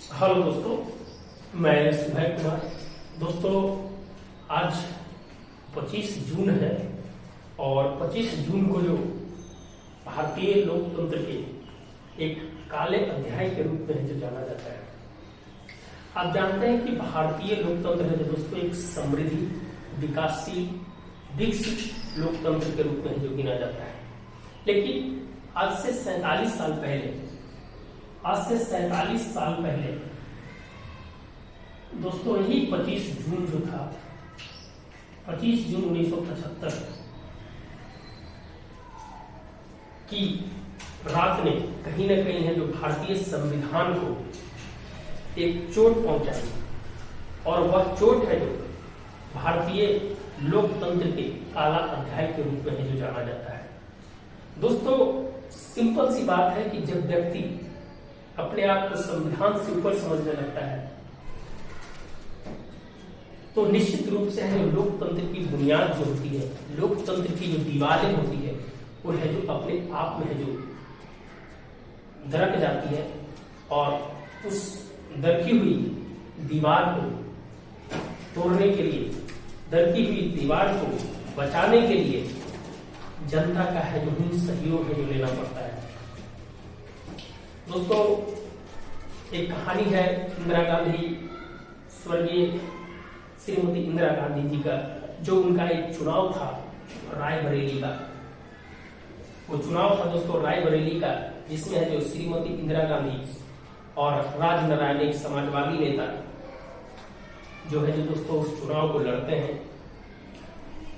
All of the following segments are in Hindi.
हेलो दोस्तों, मैं सुभय कुमार। दोस्तों, आज 25 जून है और 25 जून को जो भारतीय लोकतंत्र के एक काले अध्याय के रूप में जो जाना जाता है। आप जानते हैं कि भारतीय लोकतंत्र है जो दोस्तों एक समृद्धि, विकासशील, विकसित लोकतंत्र के रूप में जो गिना जाता है। लेकिन आज से 47 साल पहले दोस्तों यही 25 जून जो था, 25 जून 1975 की रात ने कहीं ना कहीं है जो भारतीय संविधान को एक चोट पहुंचाई और वह चोट है जो भारतीय लोकतंत्र के काला अध्याय के रूप में है जो जाना जाता है। दोस्तों, सिंपल सी बात है कि जब व्यक्ति अपने आप को संविधान से ऊपर समझने लगता है तो निश्चित रूप से है लोकतंत्र की बुनियाद जो होती है, लोकतंत्र की जो दीवारें होती है, वो है जो अपने आप में है जो दरक जाती है और उस दरकी हुई दीवार को तोड़ने के लिए, दरकी हुई दीवार को बचाने के लिए जनता का है जो ही सहयोग है जो लेना पड़ता है। दोस्तों, एक कहानी है इंदिरा गांधी, स्वर्गीय श्रीमती इंदिरा गांधी जी का, जो उनका एक चुनाव था रायबरेली का। वो चुनाव था दोस्तों रायबरेली का, जिसमें है जो श्रीमती इंदिरा गांधी और राजनारायण एक समाजवादी नेता जो है जो दोस्तों उस चुनाव को लड़ते हैं।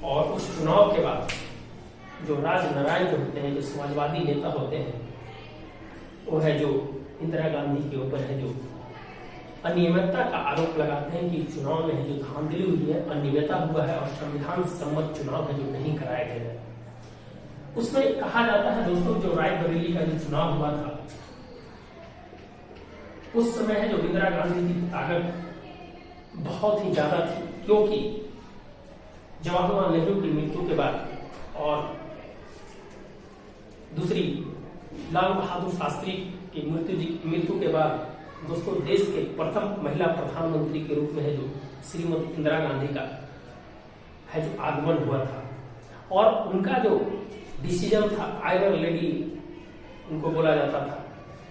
और उस चुनाव के बाद जो राजनारायण जो होते हैं, जो समाजवादी नेता होते हैं, वो है जो इंदिरा गांधी के ऊपर है जो अनियमितता का आरोप लगाते हैं कि चुनाव में है जो धांधली हुई है, अनियमितता हुआ है और संविधान सम्मत चुनाव है जो नहीं कराए गए हैं। उसमें कहा जाता है दोस्तों, जो रायबरेली का जो चुनाव हुआ था उस समय है जो इंदिरा गांधी की ताकत बहुत ही ज्यादा थी, क्योंकि जवाहरलाल नेहरू की मृत्यु के बाद और दूसरी लाल बहादुर शास्त्री की मृत्यु के बाद दोस्तों देश के प्रथम महिला प्रधानमंत्री के रूप में है जो श्रीमती इंदिरा गांधी का है जो आगमन हुआ था। और उनका जो डिसीजन था, आयरन लेडी उनको बोला जाता था।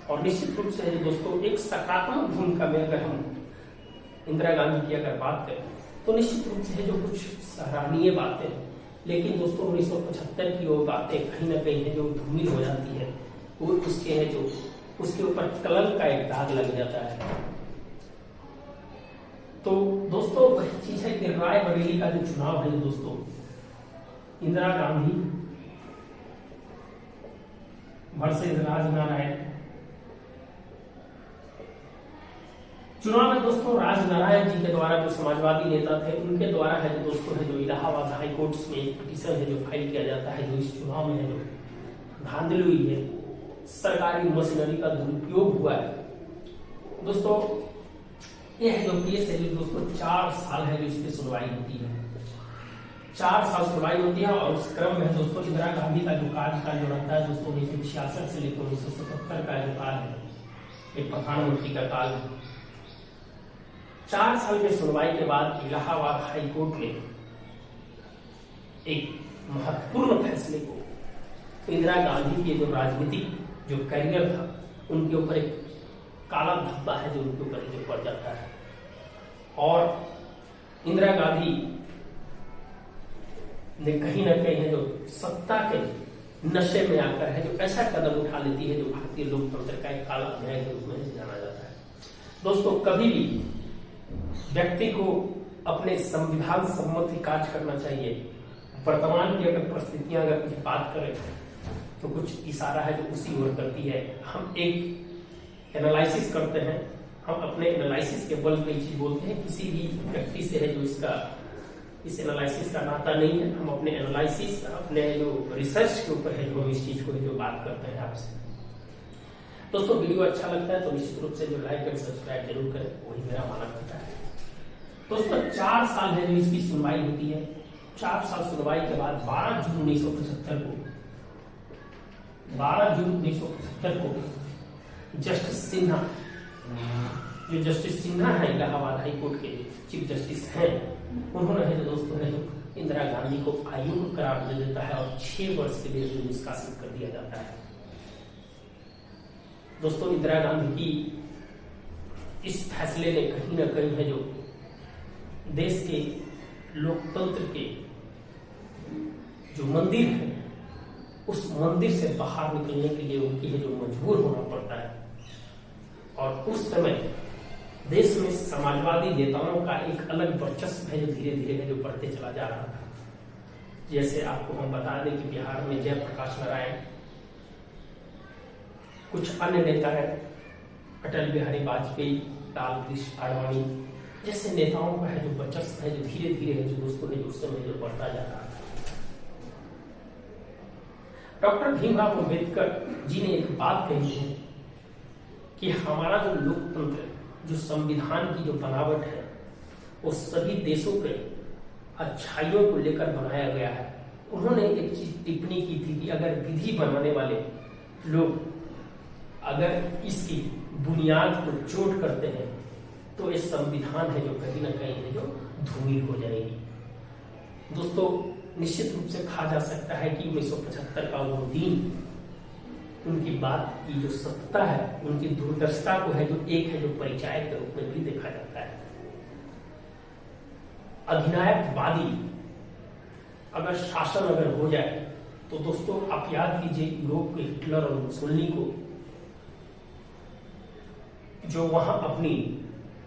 और निश्चित रूप से है दोस्तों एक सकारात्मक भूमिका में अगर हम इंदिरा गांधी की अगर बात करें तो निश्चित रूप से जो कुछ सराहनीय बातें हैं। लेकिन दोस्तों 1975 की वो बातें कहीं ना कहीं है जो धूमिल हो जाती है, वो उसके है जो उसके ऊपर कलंक का एक दाग लग जाता है। तो दोस्तों वह चीज है कि रायबरेली का जो चुनाव है दोस्तों, इंदिरा गांधी वर्सेस राजनारायण। चुनाव में दोस्तों राजनारायण जी के द्वारा जो समाजवादी नेता थे, उनके द्वारा है जो दोस्तों है जो इलाहाबाद हाई कोर्ट में एक पिटीशन है जो फाइल किया जाता है, जो इस चुनाव में है जो धांधली हुई है, सरकारी मशीनरी का दुरुपयोग हुआ है। दोस्तों यह जो केस है जो दोस्तों 4 साल है जो इस पे सुनवाई होती है, 4 साल सुनवाई होती है। और उस क्रम में दोस्तों इंदिरा गांधी का जो कार्यकाल जो रहता है दोस्तों 1966 से लेकर 1977 का जो काल है, एक प्रधानमंत्री का काल है। 4 साल के सुनवाई के बाद इलाहाबाद हाई कोर्ट ने एक महत्वपूर्ण फैसले को, इंदिरा गांधी के जो राजनीतिक जो करियर था उनके ऊपर एक काला धब्बा है जो उनके ऊपर जो पड़ जाता है। और इंदिरा गांधी ने कहीं ना कहीं है जो सत्ता के नशे में आकर है जो ऐसा कदम उठा लेती है जो भारतीय लोकतंत्र का एक काला अध्याय के रूप में जाना जाता है। दोस्तों, कभी भी व्यक्ति को अपने संविधान सम्मत कार्य करना चाहिए। वर्तमान की अगर परिस्थितियां अगर कुछ बात करें तो कुछ इशारा है जो उसी ओर करती है। हम एक एनालिसिस करते हैं, हम अपने एनालिसिस के बल पे चीज बोलते हैं। किसी भी व्यक्ति से है जो इस एनालिसिस का नाता नहीं है। हम अपने एनालिसिस, अपने जो रिसर्च के ऊपर है जो इस चीज को जो बात करते हैं आपसे। दोस्तों, वीडियो अच्छा लगता है तो निश्चित रूप से जो लाइक और सब्सक्राइब जरूर करें, वही मेरा मानना होता है। दोस्तों 4 साल है जो इसकी सुनवाई होती है। 4 साल सुनवाई के बाद 12 जून 1975 को जस्टिस सिन्हा जो जस्टिस सिन्हा है इलाहाबाद हाई कोर्ट के चीफ जस्टिस हैं, उन्होंने है जो दोस्तों है जो इंदिरा गांधी को अयोग्य करार दे देता है और 6 वर्ष के लिए निष्कासित कर दिया जाता है। दोस्तों इंदिरा गांधी की इस फैसले ने कहीं ना कहीं है जो देश के लोकतंत्र के जो मंदिर है उस मंदिर से बाहर निकलने के लिए उनकी है जो मजबूर होना पड़ता है। और उस समय देश में समाजवादी नेताओं का एक अलग वर्चस्व है जो धीरे धीरे है जो बढ़ते चला जा रहा था। जैसे आपको हम बता दें कि बिहार में जयप्रकाश नारायण, कुछ अन्य नेता हैं, अटल बिहारी वाजपेयी, लाल कृष्ण आडवाणी जैसे नेताओं का है जो वर्चस्व है जो धीरे धीरे है जो दोस्तों है जो उस समय जो बढ़ता जा रहा था। डॉक्टर भीमराव अम्बेडकर जी ने एक बात कही है कि हमारा जो लोकतंत्र, जो संविधान की जो बनावट है वो सभी देशों के अच्छाइयों को लेकर बनाया गया है। उन्होंने एक चीज टिप्पणी की थी कि अगर विधि बनाने वाले लोग अगर इसकी बुनियाद को चोट करते हैं तो ये संविधान है जो कहीं ना कहीं है जो धूमिल हो जाएगी। दोस्तों निश्चित रूप से कहा जा सकता है कि 1975 का वो दिन उनकी बात की जो सत्यता है, उनकी दूरदर्शिता को है जो एक है जो परिचायक के रूप में भी देखा जाता है। अधिनायकवादी अगर शासन अगर हो जाए तो दोस्तों आप याद कीजिए यूरोप के हिटलर और मुसोलिनी को जो वहां अपनी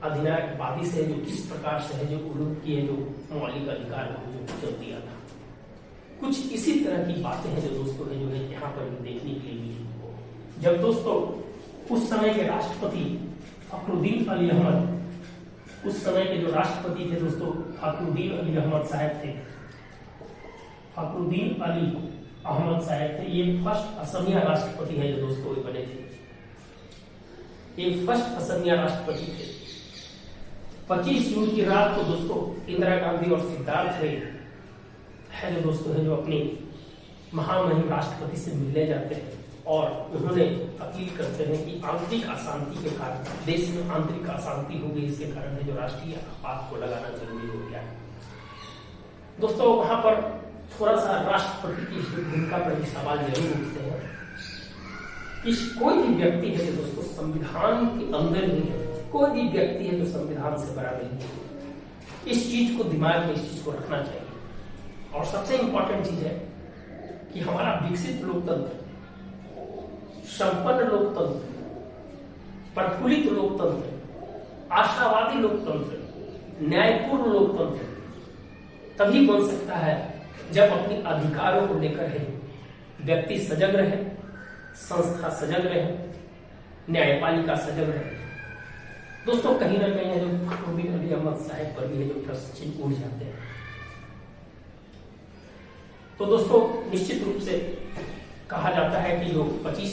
अधिनायकवादी से जो किस प्रकार से है जो उनकी है जो मौलिक अधिकार को जो कुचल दिया था। कुछ इसी तरह की बातें हैं जो दोस्तों है जो है यहाँ पर देखने के लिए मिली। जब दोस्तों उस समय के राष्ट्रपति फखरुद्दीन अली अहमद, उस समय के जो राष्ट्रपति थे दोस्तों फखरुद्दीन अली अहमद साहब थे, फखरुद्दीन अली अहमद साहब थे, ये फर्स्ट असमिया राष्ट्रपति है जो दोस्तों ये बने थे, ये फर्स्ट असमिया राष्ट्रपति थे। 25 जून की रात को दोस्तों इंदिरा गांधी और सिद्धार्थ है जो दोस्तों है जो अपनी महामहिम राष्ट्रपति से मिलने जाते हैं और उन्होंने अपील करते हैं कि आंतरिक अशांति के कारण, देश में आंतरिक अशांति हो गई, इसके कारण है जो राष्ट्रीय आपात को लगाना जरूरी हो गया है। दोस्तों वहां पर थोड़ा सा राष्ट्रपति की भूमिका पर भी सवाल जरूर उठते हैं कि कोई भी व्यक्ति है जो दोस्तों संविधान के अंदर नहीं है, कोई भी व्यक्ति है जो संविधान से बड़ा नहीं है। इस चीज को दिमाग में, इस चीज को रखना चाहिए। और सबसे इंपॉर्टेंट चीज है कि हमारा विकसित लोकतंत्र, संपन्न लोकतंत्र, प्रफुल्लित लोकतंत्र, आशावादी लोकतंत्र, न्यायपूर्ण लोकतंत्र तभी बन सकता है जब अपने अधिकारों को लेकर है व्यक्ति सजग रहे, संस्था सजग रहे, न्यायपालिका सजग रहे। दोस्तों कहीं ना कहीं है जो फखरुद्दीन अली अहमद साहब पर भी है जो प्रश्न चिन्ह उठ जाते हैं। तो दोस्तों निश्चित रूप से कहा जाता है कि जो 25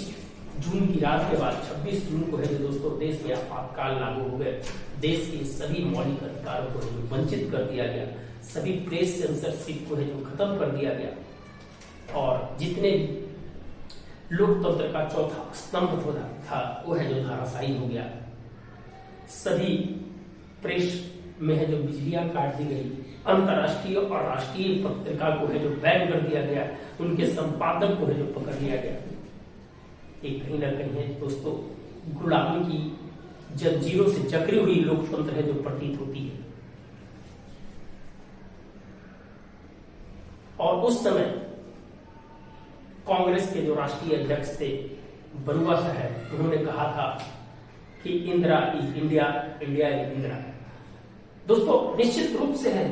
जून की रात के बाद 26 जून को है जो दोस्तों देश में आपातकाल लागू हो गए, देश के सभी मौलिक अधिकारों को जो वंचित कर दिया गया, सभी प्रेस सेंसरशिप को है जो खत्म कर दिया गया और जितने भी लोकतंत्र का चौथा स्तंभ था वो है जो धराशायी हो गया। सभी प्रेस में है जो बिजलियां काट दी गई, अंतर्राष्ट्रीय और राष्ट्रीय पत्रिका को है जो बैन कर दिया गया, उनके संपादक को है जो पकड़ लिया गया। एक कहीं ना कहीं है दोस्तों गुलामी की जंजीरों से जकड़ी हुई लोकतंत्र है जो प्रतीत होती है। और उस समय कांग्रेस के जो राष्ट्रीय अध्यक्ष थे बरुआ साहब, उन्होंने कहा था कि Indira is India, India is Indira. दोस्तों निश्चित रूप से है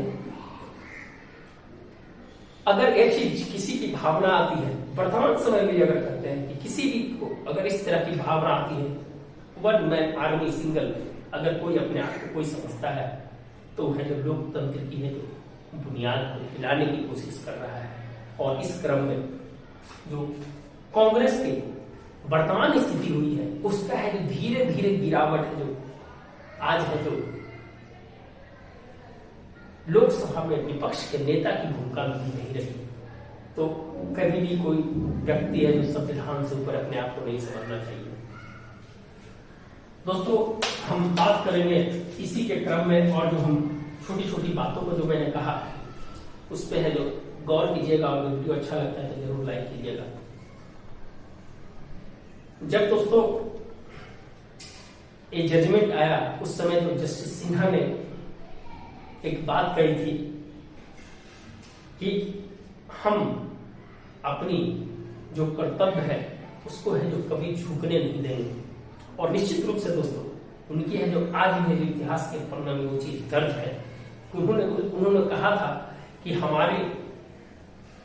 अगर एक चीज किसी की भावना आती है, वर्तमान समय में अगर कहते हैं कि किसी भी को अगर इस तरह की भावना आती है, वन मैन आर्मी सिंगल, अगर कोई अपने आप को कोई समझता है तो है जो लोकतंत्र की है जो बुनियाद को हिलाने की कोशिश कर रहा है। और इस क्रम में जो कांग्रेस की वर्तमान स्थिति हुई है उसका है जो धीरे धीरे गिरावट है जो आज है जो लोकसभा में विपक्ष के नेता की भूमिका भी नहीं रही। तो कभी भी कोई व्यक्ति है जो संविधान से ऊपर अपने आप को नहीं समझना चाहिए। दोस्तों हम बात करेंगे इसी के क्रम में, और जो हम छोटी छोटी बातों को जो मैंने कहा उस पे है जो गौर कीजिएगा, और वीडियो अच्छा लगता है तो जरूर लाइक कीजिएगा। जब दोस्तों ये जजमेंट आया उस समय तो जस्टिस सिन्हा ने एक बात कही थी कि हम अपनी जो कर्तव्य है उसको है जो कभी झुकने नहीं देंगे। और निश्चित रूप से दोस्तों उनकी है जो आज भी जो इतिहास के पन्ना में वो चीज दर्ज है कि उन्होंने कहा था कि हमारे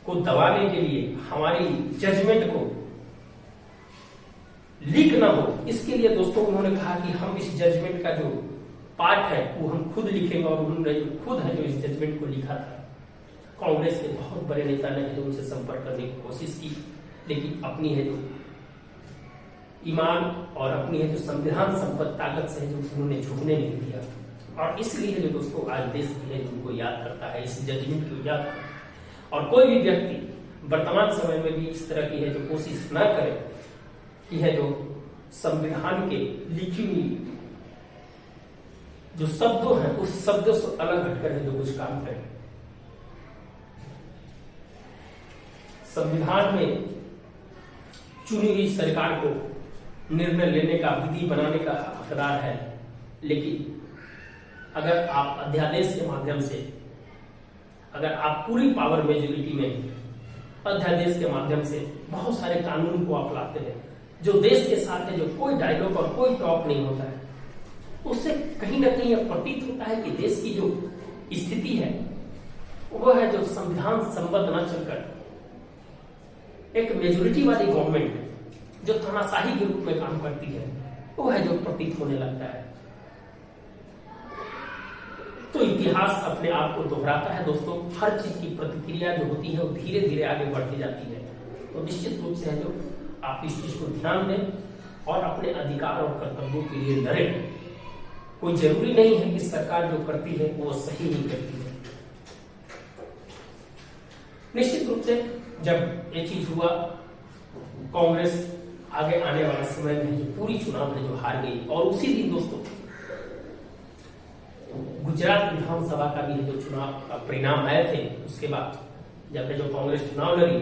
को दबाने के लिए, हमारी जजमेंट को लीक ना हो, इसके लिए दोस्तों उन्होंने कहा कि हम इस जजमेंट का जो पार्ट है वो हम खुद लिखेंगे। और उन्होंने जो खुद है जो इस जजमेंट को लिखा था, कांग्रेस के बहुत बड़े नेता ने जो उनसे संपर्क करने की कोशिश की, लेकिन अपनी है जो ईमान और अपनी है जो संविधान संपन्न ताकत से जो उन्होंने झुकने नहीं दिया। और इसलिए जो दोस्तों आज देश भी है उनको याद करता है, इस जजमेंट को याद करता है। और कोई भी व्यक्ति वर्तमान समय में भी इस तरह की है जो कोशिश न करे कि है जो संविधान के लिखी हुई जो शब्दों हैं उस शब्दों से अलग हटकर है जो कुछ काम करे। संविधान में चुनी हुई सरकार को निर्णय लेने का, विधि बनाने का हकदार है, लेकिन अगर आप अध्यादेश के माध्यम से, अगर आप पूरी पावर मेजोरिटी में अध्यादेश के माध्यम से बहुत सारे कानून को आप लाते हैं जो देश के साथ है जो कोई डायलॉग और कोई टॉक नहीं होता है, उससे कहीं ना कहीं यह प्रतीत होता है कि देश की जो स्थिति है वो है जो संविधान संबद्ध न चलकर एक मेजोरिटी वाली गवर्नमेंट जो तानाशाही के रूप में काम करती है वो है जो प्रतीत होने लगता है। तो इतिहास अपने आप को दोहराता है दोस्तों, हर चीज की प्रतिक्रिया जो होती है वो धीरे धीरे आगे बढ़ती जाती है। तो निश्चित रूप से है जो आप इस चीज को ध्यान दें और अपने अधिकार और कर्तव्यों के लिए लड़ें। कोई जरूरी नहीं है कि सरकार जो करती है वो सही नहीं करती है। निश्चित रूप से जब ये चीज हुआ, कांग्रेस आगे आने वाले समय में जो पूरी चुनाव है जो हार गई। और उसी दिन दोस्तों गुजरात विधानसभा का भी है जो चुनाव का परिणाम आए थे। उसके बाद जब जो कांग्रेस चुनाव लड़ी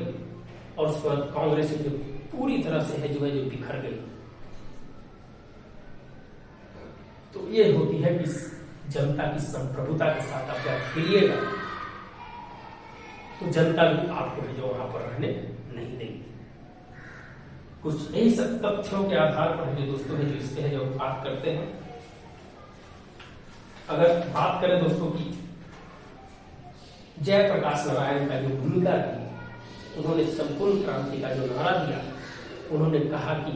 और उसके बाद कांग्रेस जो पूरी तरह से है जो बिखर गई। तो ये होती है कि जनता की संप्रभुता के साथ आप जब खेलिएगा तो जनता भी आपको है जो वहां पर रहने नहीं देगी। कुछ यही सब तथ्यों के आधार पर है दोस्तों है जो इसके है जो बात करते हैं। अगर बात करें दोस्तों की जयप्रकाश नारायण का जो भूमिका थी, उन्होंने संपूर्ण क्रांति का जो नारा दिया, उन्होंने कहा कि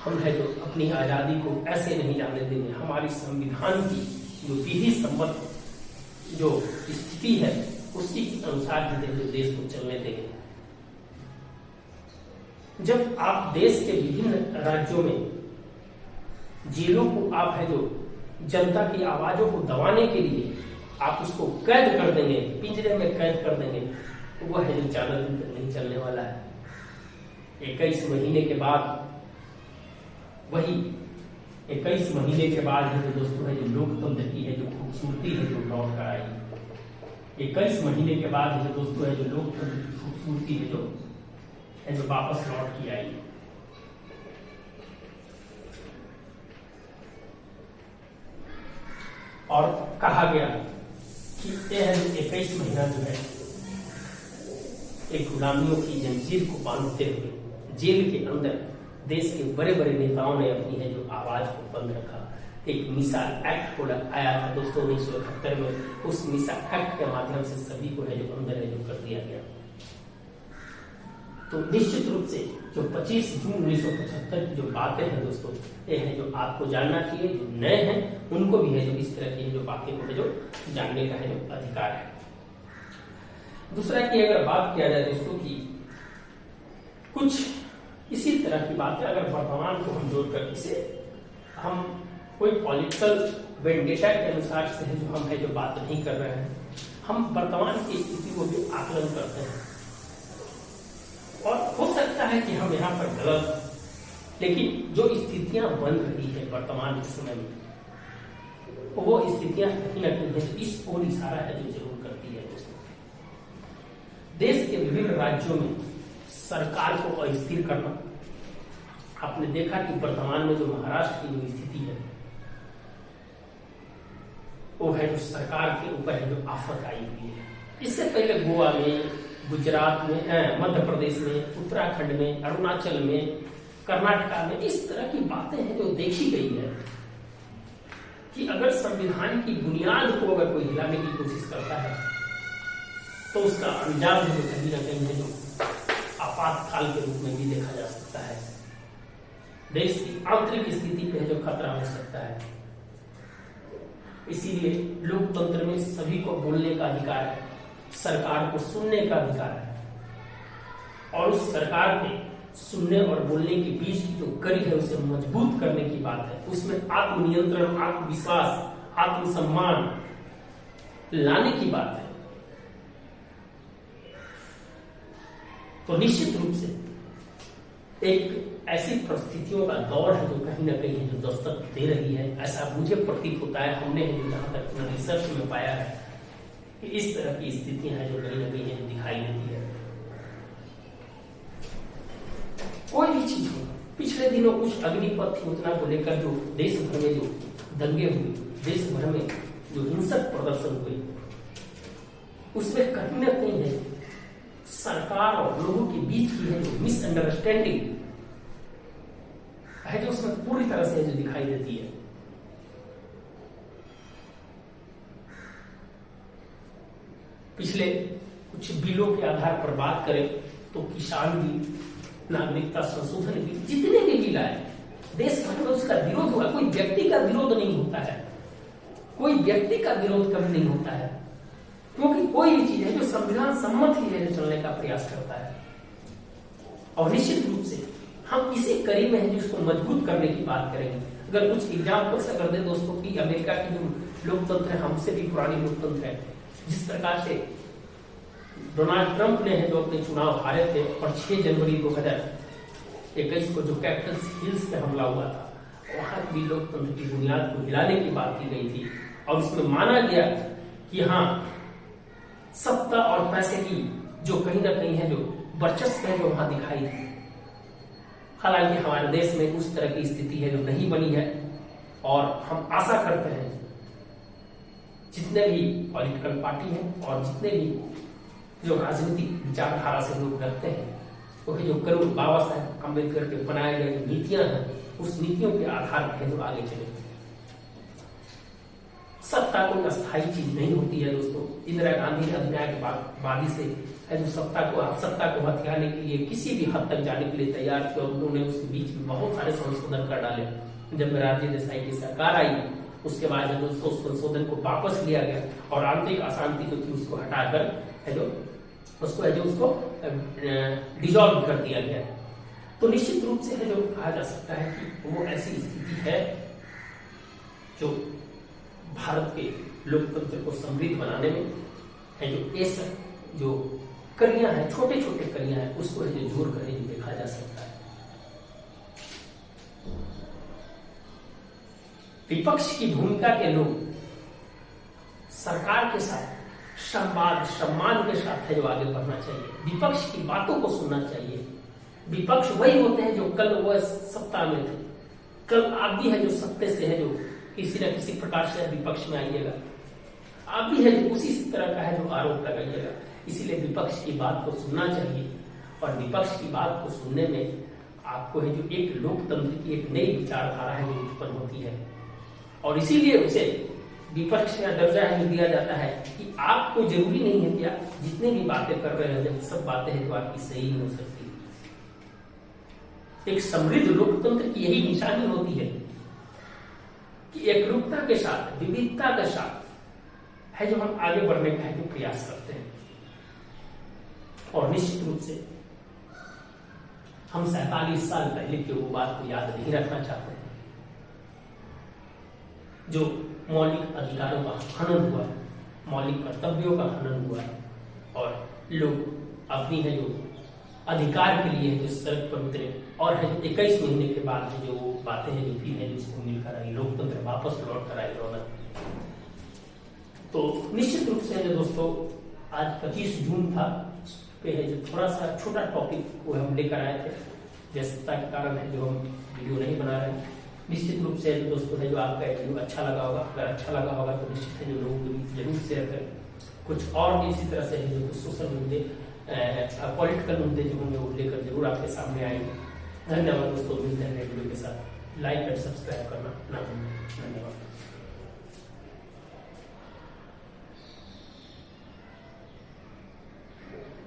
हम है जो अपनी आजादी को ऐसे नहीं जाने देंगे, हमारी संविधान की जो विधि सम्मत जो स्थिति है उसी के अनुसार जो देश को चलने देंगे। जब आप देश के विभिन्न राज्यों में जेलों को आप है जो जनता की आवाजों को दबाने के लिए आप उसको कैद कर देंगे, पिंजरे में कैद कर देंगे, तो वह है जो ज्यादा दिन तक नहीं चलने वाला है। 21 महीने के बाद वही 21 महीने के बाद है जो दोस्तों है जो लोकतंत्र की है जो खूबसूरती है जो लौट कर आई। 21 महीने के बाद है जो दोस्तों है जो लोकतंत्र की खूबसूरती है जो वापस लौट की आई। और कहा गया कि यह 21 महीना जो है एक गुलामियों की जंजीर को बांधते हुए जेल के अंदर देश के बड़े बड़े नेताओं ने अपनी है जो आवाज को बंद रखा। एक मिसा एक्ट को आया था दोस्तों 1971 में, उस मिसा एक्ट के माध्यम से सभी को है जो अंदर है जो कर दिया गया। तो निश्चित रूप से जो 25 जून 1975 की जो बातें हैं दोस्तों, ये है जो आपको जानना चाहिए। जो नए हैं उनको भी है जो इस तरह की जो बातें को है जो जानने का है जो अधिकार है। दूसरा की अगर बात किया जाए दोस्तों की कुछ इसी तरह की बातें, अगर वर्तमान को हम जोड़कर इसे हम कोई पॉलिटिकल वेंडेटा के अनुसार से है जो हम है जो बात नहीं कर रहे हैं, हम वर्तमान की स्थिति को भी आकलन करते हैं। और हो सकता है कि हम यहाँ पर गलत लेकिन जो स्थितियां बन रही है वर्तमान के समय में, वो स्थितियां कहीं ना कहीं इस ओर इशारा है जो जरूर करती है दोस्तों। देश के विभिन्न राज्यों में सरकार को अस्थिर करना। आपने देखा कि वर्तमान में जो महाराष्ट्र की जो स्थिति है वो है जो सरकार के ऊपर है जो आफत आई हुई है। इससे पहले गोवा में, गुजरात में, मध्य प्रदेश में, उत्तराखंड में, अरुणाचल में, कर्नाटका में इस तरह की बातें हैं जो देखी गई है कि अगर संविधान की बुनियाद को अगर कोई हिलाने की कोशिश करता है तो उसका अंजाम जो कहीं ना कहीं है जो आपातकाल के रूप में भी देखा जा सकता है। देश की आंतरिक स्थिति पे जो खतरा हो सकता है। इसीलिए लोकतंत्र में सभी को बोलने का अधिकार है, सरकार को सुनने का अधिकार है और उस सरकार के सुनने और बोलने के बीच की जो कड़ी है उसे मजबूत करने की बात है। उसमें आत्मनियंत्रण, आत्मविश्वास, आत्मसम्मान लाने की बात है। तो निश्चित रूप से एक ऐसी परिस्थितियों का दौर है जो कहीं ना कहीं जो दस्तक दे रही है, ऐसा मुझे प्रतीत होता है। हमने जहां तक रिसर्च में पाया है कि इस तरह की स्थितियां हैं जो कहीं ना कहीं दिखाई देती है। कोई भी चीज हो, पिछले दिनों कुछ अग्निपथ योजना को लेकर जो देश भर में जो दंगे हुए, देश भर में जो हिंसक प्रदर्शन हुए, उसमें कहीं ना कहीं है सरकार और लोगों के बीच की है जो मिसअंडरस्टैंडिंग है जो उसमें पूरी तरह से जो दिखाई देती है। पिछले कुछ बिलों के आधार पर बात करें तो किसान बिल, नागरिकता संशोधन बिल, जितने भी बिल आए देश भर में उसका विरोध हुआ। कोई व्यक्ति का विरोध नहीं होता है, कोई व्यक्ति का विरोध कभी नहीं होता है, क्योंकि कोई भी चीज है जो संविधान सम्मत ही है जो चलने का प्रयास करता है। और निश्चित रूप से हम इसी कड़ी में है जिसको मजबूत करने की बात करेंगे। अगर कुछ एग्जाम्पल्स अगर दे दोस्तों की अमेरिका की जो लोकतंत्र है हमसे भी पुरानी लोकतंत्र है, जिस प्रकार से डोनाल्ड ट्रंप ने है जो अपने चुनाव हारे थे और 6 जनवरी 2021 को जो कैपिटल हिल्स पे हमला हुआ था, वहां भी लोकतंत्र की बुनियाद को हिलाने की बात की गई थी और उसमें माना गया कि हाँ, सत्ता और पैसे की जो कहीं ना कहीं है जो वर्चस्व है जो वहां दिखाई दी। हालांकि हमारे देश में उस तरह की स्थिति है जो नहीं बनी है और हम आशा करते हैं जितने भी पॉलिटिकल पार्टी हैं और जितने भी जो राजनीतिक विचारधारा से लोग रखते हैं वो जो करोड़ बाबा साहब अम्बेडकर के बनाए गए जो नीतियां हैं उस नीतियों के आधार पर जो आगे चले। सत्ता कोई अस्थायी चीज नहीं होती है दोस्तों। इंदिरा गांधी अधिनायकवादी से है जो सत्ता को हथियाने के लिए किसी भी हद तक जाने के लिए तैयार थे और उन्होंने उसके बीच में बहुत सारे संशोधन कर डाले। जब राज्य देसाई की सरकार आई उसके बाद जब उसको संशोधन को वापस लिया गया और आंतरिक अशांति जो थी उसको हटाकर है जो उसको डिजॉल्व कर दिया गया। तो निश्चित रूप से है जो कहा जा सकता है कि वो ऐसी स्थिति है जो भारत के लोकतंत्र को समृद्ध बनाने में है जो ऐसा जो कड़ियां हैं, छोटे छोटे कड़ियां हैं, उसको है जो जोड़ कर देखा जा सकता है। विपक्ष की भूमिका के लोग सरकार के साथ संवाद सम्मान के साथ है जो आगे बढ़ना चाहिए। विपक्ष की बातों को सुनना चाहिए। विपक्ष वही होते हैं जो कल वो सत्ता में थे, कल आप भी है जो सत्ते से है जो किसी न किसी प्रकार से विपक्ष में आइएगा, आप भी है जो उसी तरह का है जो आरोप लगाइएगा। इसीलिए विपक्ष की बात को सुनना चाहिए और विपक्ष की बात को सुनने में आपको है जो एक लोकतंत्र की एक नई विचारधारा है जो उत्पन्न होती है और इसीलिए उसे विपक्ष का दर्जा है दिया जाता है कि आपको जरूरी नहीं है कि आप जितने भी बातें कर रहे हैं जब सब बातें हैं तो आपकी सही नहीं हो सकती। एक समृद्ध लोकतंत्र की यही निशानी होती है कि एकरूपता के साथ, विविधता के साथ है जो हम आगे बढ़ने का है प्रयास करते हैं। और निश्चित रूप से हम 47 साल पहले की वो बात को याद नहीं रखना चाहते हैं जो मौलिक अधिकारों का हनन हुआ, मौलिक कर्तव्यों का हनन हुआ और लोग अपनी है जो अधिकार के लिए जो सड़क पर उतरे और 21 महीने के बाद जो बातें हैं जो फिर है जिसको मिलकर आई, लोकतंत्र वापस लौट कर आई रौनक। तो निश्चित रूप से दोस्तों आज 25 जून था पे है जो थोड़ा सा छोटा टॉपिक वो हम लेकर आए थे, व्यस्तता के कारण है जो हम वीडियो नहीं बना रहे हैं। निश्चित रूप से दोस्तों है जो आपका वीडियो अच्छा लगा होगा, अगर अच्छा लगा होगा तो निश्चित है जो लोगों के बीच जरूर शेयर करें। कुछ और भी इसी तरह से है जो सोशल मुद्दे पॉलिटिकल मुद्दे जो होंगे वो लेकर जरूर आपके सामने आएंगे। धन्यवाद दोस्तों, मिलते हैं वीडियो के साथ। लाइक एंड सब्सक्राइब करना ना भूलें। धन्यवाद।